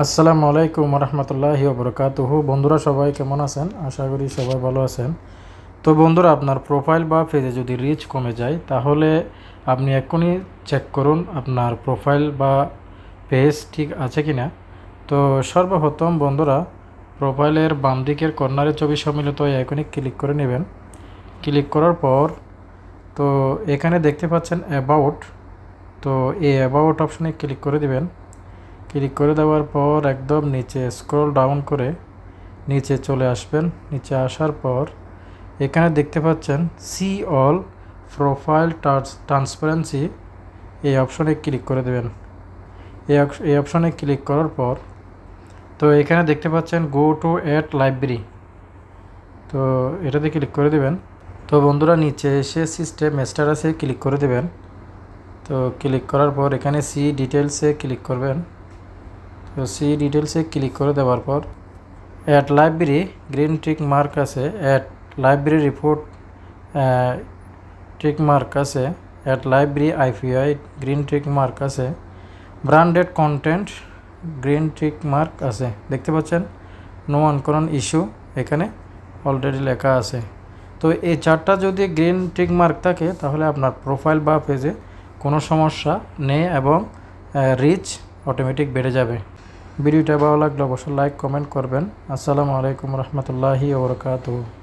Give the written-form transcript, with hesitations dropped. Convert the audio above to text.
আসসালামু আলাইকুম রহমতুল্লাহি ওবরাকাতুহু। বন্ধুরা সবাই কেমন আছেন? আশা করি সবাই ভালো আছেন। তো বন্ধুরা, আপনার প্রোফাইল বা পেজে যদি রিচ কমে যায় তাহলে আপনি এক্ষুনি চেক করুন আপনার প্রোফাইল বা পেজ ঠিক আছে কি না। তো সর্বপ্রথম বন্ধুরা, প্রোফাইলের বাম দিকের কর্নারে ছবি সম্মিলিত এখনই ক্লিক করে নেবেন। ক্লিক করার পর তো এখানে দেখতে পাচ্ছেন অ্যাবাউট। তো এই অ্যাবাউট অপশনে ক্লিক করে দিবেন। ক্লিক করে দেওয়ার পর একদম নিচে স্ক্রল ডাউন করে নিচে চলে আসবেন। নিচে আসার পর এখানে দেখতে পাচ্ছেন সি অল প্রোফাইল ট্রান্সপারেন্সি, এই অপশনে ক্লিক করে দেবেন। এই অপশনে ক্লিক করার পর তো এখানে দেখতে পাচ্ছেন গো টু অ্যাড লাইব্রেরি, তো এটাতে ক্লিক করে দেবেন। তো বন্ধুরা, নিচে এসে সিস্টেম স্ট্যাটাসে ক্লিক করে দেবেন। তো ক্লিক করার পর এখানে সি ডিটেলসে ক্লিক করবেন। তো সি ডিটেলসে ক্লিক করে দেওয়ার পর ad library green tick mark আছে, ad library report tick mark আছে, ad library IPI green tick mark আছে, branded content green tick mark আছে। দেখতে পাচ্ছেন নো আনকরণ ইস্যু এখানে অলরেডি লেখা আছে। তো এই চারটা যদি গ্রিন টিক মার্ক থাকে তাহলে আপনার প্রোফাইল বা পেজে কোনো সমস্যা নেই এবং রিচ অটোমেটিক বেড়ে যাবে। ভিডিওটা ভালো লাগলে অবশ্যই লাইক কমেন্ট করবেন। আসসালামু আলাইকুম রহমতুল্লাহি ওয়া বারাকাতুহু।